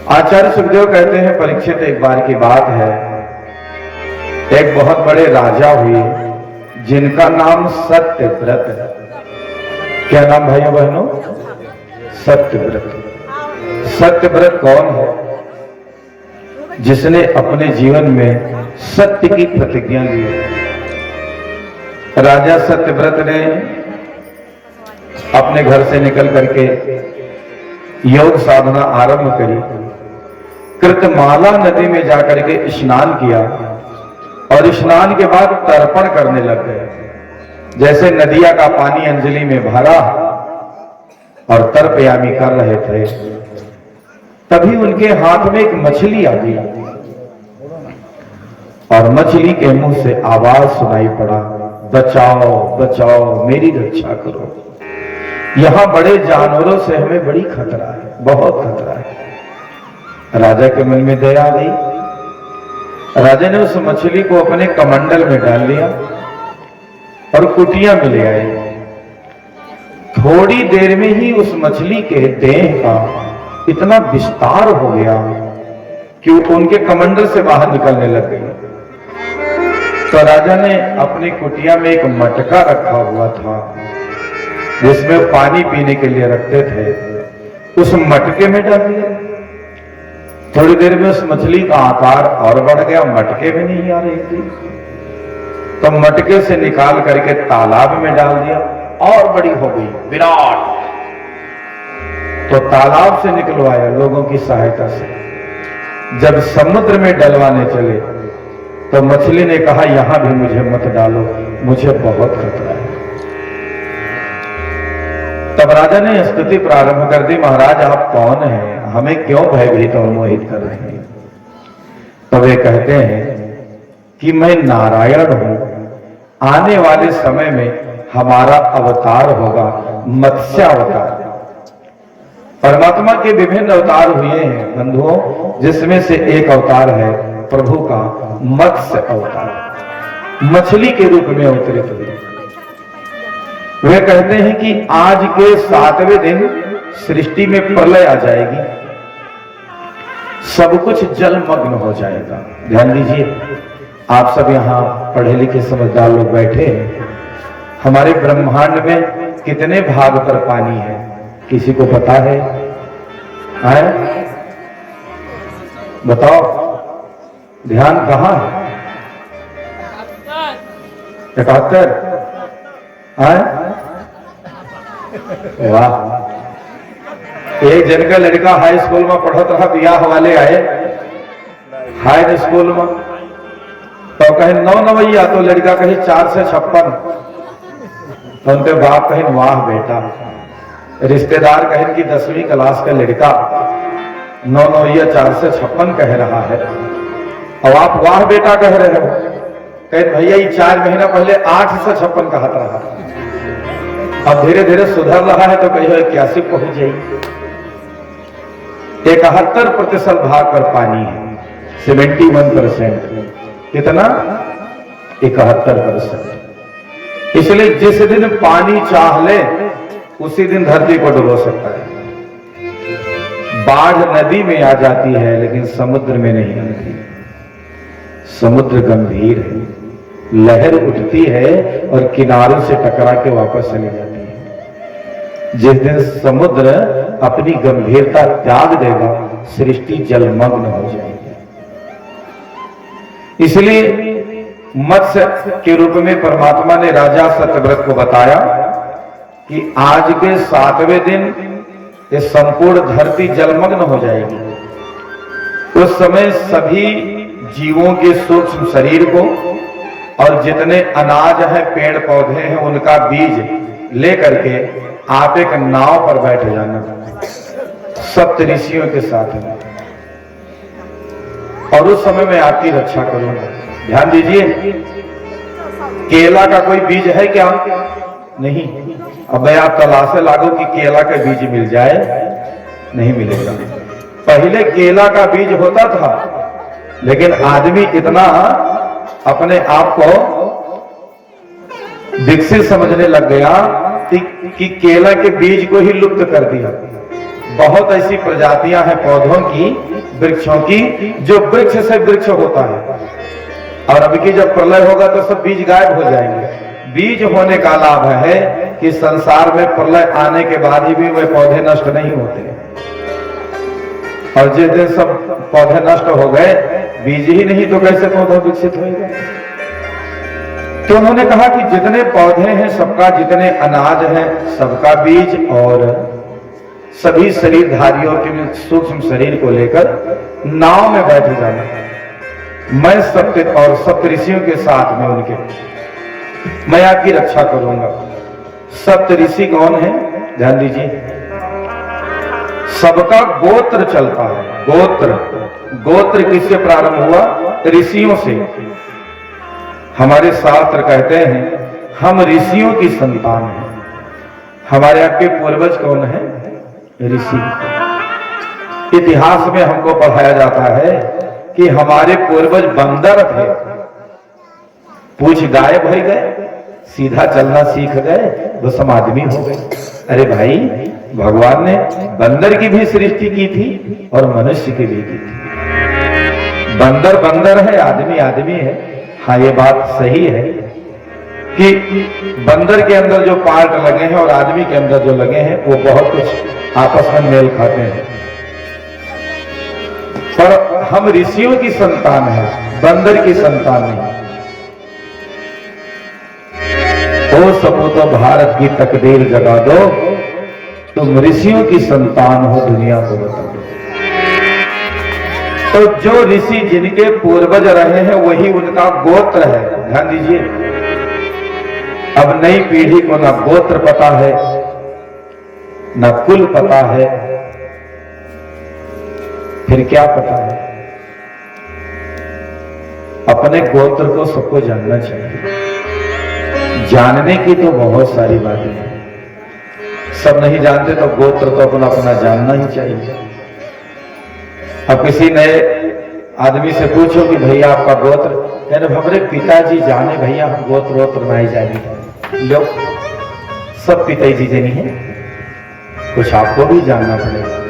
आचार्य सुखदेव कहते हैं, परीक्षित एक बार की बात है, एक बहुत बड़े राजा हुए जिनका नाम सत्यव्रत है। क्या नाम भाइयों बहनों? सत्यव्रत। सत्यव्रत कौन है? जिसने अपने जीवन में सत्य की प्रतिज्ञा ली। राजा सत्यव्रत ने अपने घर से निकल करके योग साधना आरंभ करी। कृतमाला नदी में जाकर के स्नान किया और स्नान के बाद तर्पण करने लग गए। जैसे नदिया का पानी अंजलि में भरा और तर्पयामी कर रहे थे, तभी उनके हाथ में एक मछली आ गई और मछली के मुंह से आवाज सुनाई पड़ा, बचाओ बचाओ, मेरी रक्षा करो, यहां बड़े जानवरों से हमें बड़ी खतरा है, बहुत खतरा है। राजा के मन में दया आ गई। राजा ने उस मछली को अपने कमंडल में डाल लिया और कुटिया में ले आए। थोड़ी देर में ही उस मछली के देह का इतना विस्तार हो गया कि वो उनके कमंडल से बाहर निकलने लग गई। तो राजा ने अपनी कुटिया में एक मटका रखा हुआ था जिसमें पानी पीने के लिए रखते थे, उस मटके में डाल दिया। थोड़ी देर में उस मछली का आकार और बढ़ गया, मटके में नहीं आ रही थी, तो मटके से निकाल करके तालाब में डाल दिया और बड़ी हो गई, विराट। तो तालाब से निकलवाया लोगों की सहायता से। जब समुद्र में डलवाने चले तो मछली ने कहा, यहां भी मुझे मत डालो, मुझे बहुत खतरा है। तब राजा ने स्तुति प्रारंभ कर दी, महाराज आप कौन हैं, हमें क्यों भयभीत और मोहित कर रहे हैं? तो वे कहते हैं कि मैं नारायण हूं, आने वाले समय में हमारा अवतार होगा मत्स्य अवतार। परमात्मा के विभिन्न अवतार हुए हैं बंधुओं, जिसमें से एक अवतार है प्रभु का मत्स्य अवतार, मछली के रूप में अवतरित हुए। वे कहते हैं कि आज के 7वें दिन सृष्टि में प्रलय आ जाएगी, सब कुछ जलमग्न हो जाएगा। ध्यान दीजिए, आप सब यहां पढ़े लिखे समझदार लोग बैठे हैं। हमारे ब्रह्मांड में कितने भाग पर पानी है, किसी को पता है? बताओ, ध्यान कहां है? 71। वाह। एक जन का लड़का हाई स्कूल में पढ़त रहा, बियाह वाले आए हाई स्कूल में, तो कहे 9 नवैया, तो लड़का कहे 4 से 56। तो उनके बाप कहे वाह बेटा। रिश्तेदार कहे कि 10वीं क्लास का लड़का 9 नवैया 4 से 56 कह रहा है, और आप वाह बेटा कह रहे हो। कहे भैया ये 4 महीना पहले 8 से 56 कहता रहा, अब धीरे धीरे सुधर रहा है, तो कहिए 81 पहुंच जाएगी। 71% भाग पर पानी है, 71%। कितना? 71%। इसलिए जिस दिन पानी चाह ले उसी दिन धरती को डुबो सकता है। बाढ़ नदी में आ जाती है लेकिन समुद्र में नहीं आती। समुद्र गंभीर है, लहर उठती है और किनारों से टकरा के वापस चली जाती है। जिस दिन समुद्र अपनी गंभीरता त्याग देगा, सृष्टि जलमग्न हो जाएगी। इसलिए मत्स्य के रूप में परमात्मा ने राजा सत्यव्रत को बताया कि आज के 7वें दिन ये संपूर्ण धरती जलमग्न हो जाएगी। उस समय सभी जीवों के सूक्ष्म शरीर को और जितने अनाज है, पेड़ पौधे हैं, उनका बीज लेकर के आप एक नाव पर बैठ जाना सप्तऋषियों के साथ में, और उस समय मैं आपकी रक्षा करूंगा। ध्यान दीजिए, केला का कोई बीज है क्या? नहीं। अब मैं आप तलाशे लागू कि केला का बीज मिल जाए, नहीं मिलेगा। पहले केला का बीज होता था, लेकिन आदमी इतना अपने आप को विकसित समझने लग गया कि केला के बीज को ही लुप्त कर दिया। बहुत ऐसी प्रजातियां हैं पौधों की वृक्षों की, जो वृक्ष से वृक्ष होता है। और अभी की जब प्रलय होगा तो सब बीज गायब हो जाएंगे। बीज होने का लाभ है कि संसार में प्रलय आने के बाद ही भी वे पौधे नष्ट नहीं होते। और जिस दिन सब पौधे नष्ट हो गए, बीज ही नहीं तो कैसे पौधा विकसित होगा। तो उन्होंने कहा कि जितने पौधे हैं सबका, जितने अनाज है सबका बीज, और सभी शरीरधारियों के सूक्ष्म शरीर को लेकर नाव में बैठ जाना। मैं सप्त और सप्तऋषियों के साथ में उनके, मैं आपकी रक्षा करूंगा। सप्तऋषि कौन है? ध्यान दीजिए, सबका गोत्र चलता है। गोत्र, गोत्र किससे प्रारंभ हुआ? ऋषियों से। हमारे शास्त्र कहते हैं हम ऋषियों की संतान हैं। हमारे आपके पूर्वज कौन है? ऋषि। इतिहास में हमको पढ़ाया जाता है कि हमारे पूर्वज बंदर थे, पूछ गाय भर गए, सीधा चलना सीख गए, बस हम आदमी हो गए। अरे भाई, भगवान ने बंदर की भी सृष्टि की थी और मनुष्य की भी की थी। बंदर बंदर है, आदमी आदमी है। हाँ, ये बात सही है कि बंदर के अंदर जो पार्ट लगे हैं और आदमी के अंदर जो लगे हैं वो बहुत कुछ आपस में मेल खाते हैं। पर हम ऋषियों की संतान हैं, बंदर की संतान नहीं। ओ सपूतो भारत की तकदीर जगा दो, तुम ऋषियों की संतान हो, दुनिया को बता दो। तो जो ऋषि जिनके पूर्वज रहे हैं वही उनका गोत्र है। ध्यान दीजिए, अब नई पीढ़ी को ना गोत्र पता है, ना कुल पता है, फिर क्या पता है? अपने गोत्र को सबको जानना चाहिए। जानने की तो बहुत सारी बातें हैं, सब नहीं जानते तो गोत्र तो अपना अपना जानना ही चाहिए। अब किसी नए आदमी से पूछो कि भैया आपका गोत्र, कहने हमारे पिताजी जाने, भैया हम गोत्र वोत्र नहीं जाने। लो, सब पिताजी जी नहीं है, कुछ आपको भी जानना पड़ेगा।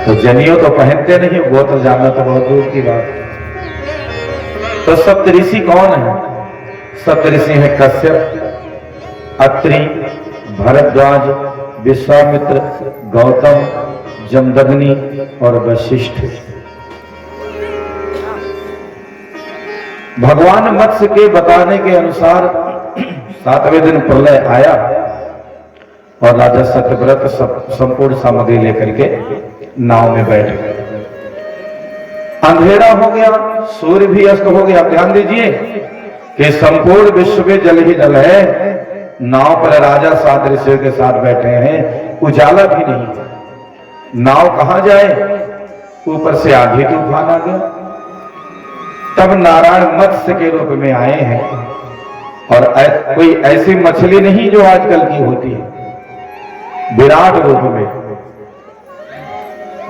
तो जनियो तो पहनते नहीं, गोत्र जानना तो बहुत दूर की बात। तो सप्तऋषि कौन है? सप्तऋषि है कश्यप, अत्रि, भरद्वाज, विश्वामित्र, गौतम, जमदग्नि और वशिष्ठ। भगवान मत्स्य के बताने के अनुसार 7वें दिन प्रलय आया और राजा सत्यव्रत संपूर्ण सामग्री लेकर के नाव में बैठ गए। अंधेरा हो गया, सूर्य भी अस्त हो गया। ध्यान दीजिए कि संपूर्ण विश्व में जल ही जल है। नाव पर राजा 7 ऋषियों के साथ बैठे हैं, उजाला भी नहीं। नाव कहां जाए? ऊपर से आंधी तूफान आ गया। तब नारायण मत्स्य के रूप में आए हैं, और कोई ऐसी मछली नहीं जो आजकल की होती है, विराट रूप में,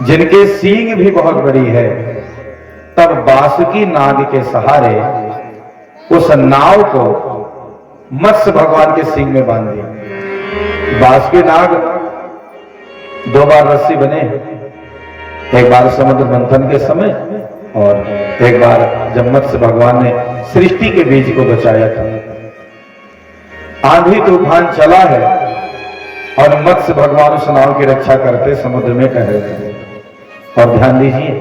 जिनके सींग भी बहुत बड़ी है। तब बासुकी नाग के सहारे उस नाव को मत्स्य भगवान के सींग में बांध दिया। बासुकी नाग 2 बार रस्सी बने, एक बार समुद्र मंथन के समय और एक बार जब मत्स्य भगवान ने सृष्टि के बीज को बचाया था। आंधी तूफान चला है और मत्स्य भगवान उस नाव की रक्षा करते समुद्र में कह रहे थे। और ध्यान दीजिए,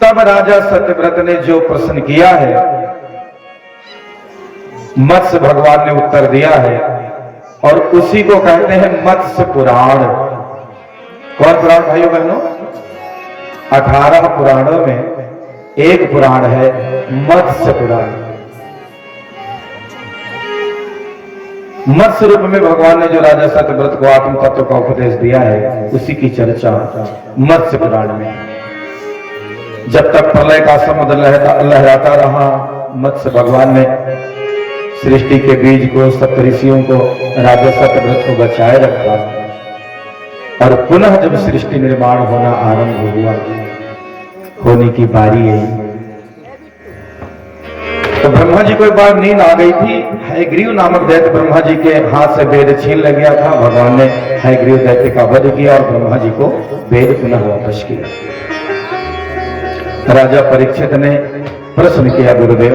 तब राजा सत्यव्रत ने जो प्रश्न किया है, मत्स्य भगवान ने उत्तर दिया है, और उसी को कहते हैं मत्स्य पुराण। कौन पुराण भाइयों बहनों? 18 पुराणों में एक पुराण है मत्स्य पुराण। मत्स्य रूप में भगवान ने जो राजा सत्यव्रत को आत्म तत्व का उपदेश दिया है, उसी की चर्चा मत्स्य पुराण में। जब तक प्रलय का समुद्र लहराता रहा, मत्स्य भगवान ने सृष्टि के बीज को, सप्तऋषियों को, राजा सत्यव्रत को बचाए रखा। और पुनः जब सृष्टि निर्माण होना आरंभ हुआ, होने की बारी आई, तो ब्रह्मा ब्रह्मा जी को एक बार नींद आ गई थी। हयग्रीव नामक दैत्य ब्रह्मा जी के हाथ से वेद छीन ले गया था। भगवान ने हयग्रीव दैत्य का वध किया और ब्रह्मा जी को वेद पुनः वापस किया। राजा परीक्षित ने प्रश्न किया, गुरुदेव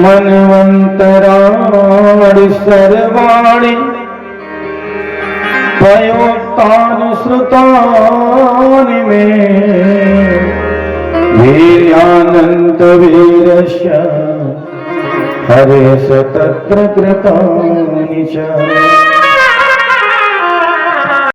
मनवंतराणि सर्वाणि प्रयोक्तानुसृतानि मे वीर्यानंत वीरस्य हरेश तत्र कृतानि च।